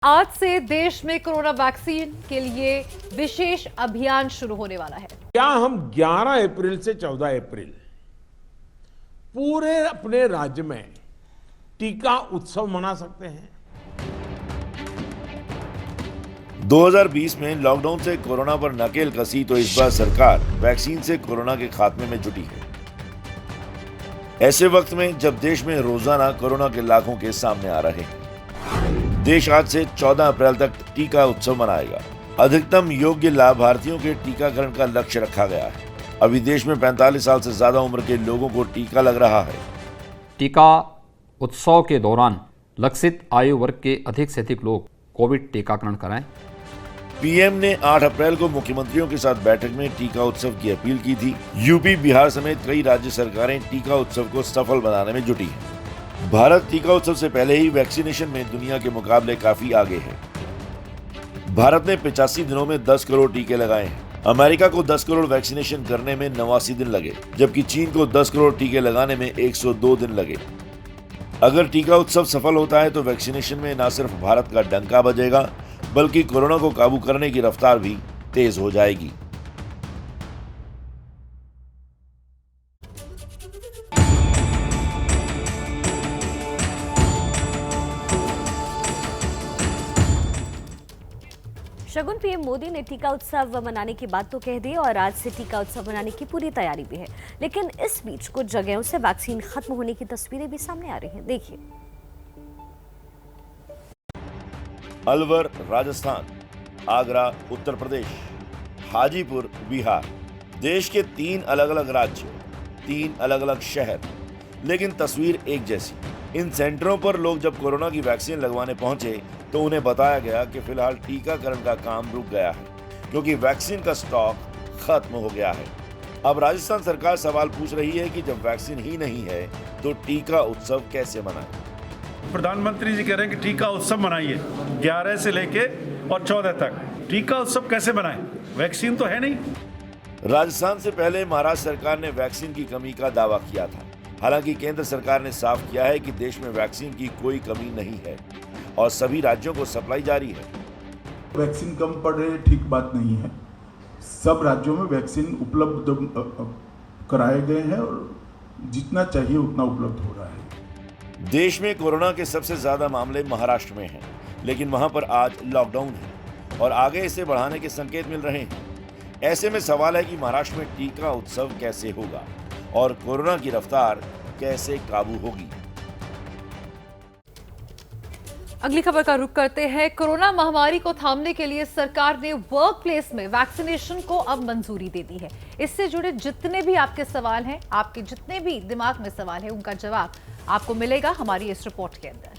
आज से देश में कोरोना वैक्सीन के लिए विशेष अभियान शुरू होने वाला है। क्या हम 11 अप्रैल से 14 अप्रैल पूरे अपने राज्य में टीका उत्सव मना सकते हैं? 2020 में लॉकडाउन से कोरोना पर नकेल कसी तो इस बार सरकार वैक्सीन से कोरोना के खात्मे में जुटी है। ऐसे वक्त में जब देश में रोजाना कोरोना के लाखों केस सामने आ रहे हैं, देश आज से 14 अप्रैल तक टीका उत्सव मनाएगा। अधिकतम योग्य लाभार्थियों के टीकाकरण का लक्ष्य रखा गया है। अभी देश में 45 साल से ज्यादा उम्र के लोगों को टीका लग रहा है। टीका उत्सव के दौरान लक्षित आयु वर्ग के अधिक से अधिक लोग कोविड टीकाकरण कराएं। पीएम ने 8 अप्रैल को मुख्यमंत्रियों के साथ बैठक में टीका उत्सव की अपील की थी। यूपी, बिहार समेत कई राज्य सरकारें टीका उत्सव को सफल बनाने में जुटी हैं। भारत टीका उत्सव से पहले ही वैक्सीनेशन में दुनिया के मुकाबले काफी आगे है। भारत ने 85 दिनों में 10 करोड़ टीके लगाए हैं। अमेरिका को 10 करोड़ वैक्सीनेशन करने में 89 दिन लगे, जबकि चीन को 10 करोड़ टीके लगाने में 102 दिन लगे। अगर टीका उत्सव सफल होता है तो वैक्सीनेशन में न सिर्फ भारत का डंका बजेगा, बल्कि कोरोना को काबू करने की रफ्तार भी तेज हो जाएगी। शगुन, पीएम मोदी ने टीका उत्सव मनाने की बात तो कह दी और आज से टीका उत्सव मनाने की पूरी तैयारी भी है, लेकिन इस बीच कुछ जगहों से वैक्सीन खत्म होने की तस्वीरें भी सामने आ रही हैं। देखिए। अलवर राजस्थान, आगरा उत्तर प्रदेश, हाजीपुर बिहार, देश के 3 अलग अलग राज्य, 3 अलग अलग शहर, लेकिन तस्वीर एक जैसी। इन सेंटरों पर लोग जब कोरोना की वैक्सीन लगवाने पहुंचे तो उन्हें बताया गया कि फिलहाल टीकाकरण का काम रुक गया है, क्योंकि वैक्सीन का स्टॉक खत्म हो गया है। अब राजस्थान सरकार सवाल पूछ रही है कि जब वैक्सीन ही नहीं है तो टीका उत्सव कैसे मनाएं? प्रधानमंत्री जी कह रहे हैं कि टीका उत्सव मनाइए 11 से लेके और 14 तक। टीका उत्सव कैसे मनाएं? वैक्सीन तो है नहीं। राजस्थान से पहले महाराष्ट्र सरकार ने वैक्सीन की कमी का दावा किया था। हालांकि केंद्र सरकार ने साफ किया है कि देश में वैक्सीन की कोई कमी नहीं है और सभी राज्यों को सप्लाई जारी है। वैक्सीन कम पड़ रही है, ठीक बात नहीं है। सब राज्यों में वैक्सीन उपलब्ध कराए गए हैं और जितना चाहिए उतना उपलब्ध हो रहा है। देश में कोरोना के सबसे ज्यादा मामले महाराष्ट्र में हैं, लेकिन वहां पर आज लॉकडाउन है और आगे इसे बढ़ाने के संकेत मिल रहे हैं। ऐसे में सवाल है कि महाराष्ट्र में टीका उत्सव कैसे होगा और कोरोना की रफ्तार कैसे काबू होगी। अगली खबर का रुख करते हैं। कोरोना महामारी को थामने के लिए सरकार ने वर्क प्लेस में वैक्सीनेशन को अब मंजूरी दे दी है। इससे जुड़े जितने भी आपके सवाल हैं, आपके जितने भी दिमाग में सवाल है, उनका जवाब आपको मिलेगा हमारी इस रिपोर्ट के अंदर।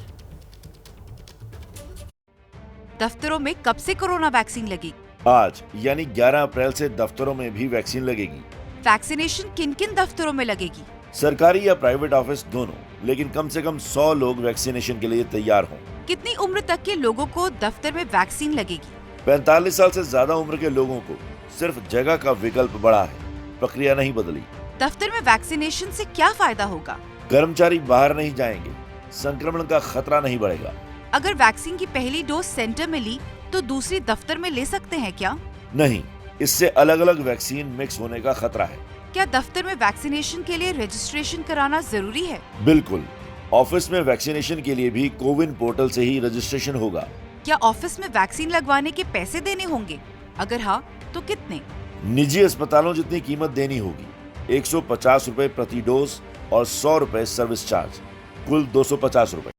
दफ्तरों में कब से कोरोना वैक्सीन लगेगी? आज यानी 11 अप्रैल से दफ्तरों में भी वैक्सीन लगेगी। वैक्सीनेशन किन किन दफ्तरों में लगेगी? सरकारी या प्राइवेट ऑफिस दोनों, लेकिन कम से कम 100 लोग वैक्सीनेशन के लिए तैयार हों। कितनी उम्र तक के लोगों को दफ्तर में वैक्सीन लगेगी? 45 साल से ज्यादा उम्र के लोगों को सिर्फ जगह का विकल्प बढ़ा है, प्रक्रिया नहीं बदली। दफ्तर में वैक्सीनेशन से क्या फायदा होगा? कर्मचारी बाहर नहीं जाएंगे, संक्रमण का खतरा नहीं बढ़ेगा। अगर वैक्सीन की पहली डोज सेंटर में ली तो दूसरी दफ्तर में ले सकते हैं क्या? नहीं, इससे अलग अलग वैक्सीन मिक्स होने का खतरा है। क्या दफ्तर में वैक्सीनेशन के लिए रजिस्ट्रेशन कराना जरूरी है? बिल्कुल, ऑफिस में वैक्सीनेशन के लिए भी कोविन पोर्टल से ही रजिस्ट्रेशन होगा। क्या ऑफिस में वैक्सीन लगवाने के पैसे देने होंगे? अगर हाँ तो कितने? निजी अस्पतालों जितनी कीमत देनी होगी, 150 रुपए प्रति डोज और 100 रुपए सर्विस चार्ज, कुल 250 रुपए।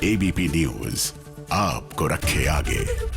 एबीपी न्यूज आपको रखे आगे।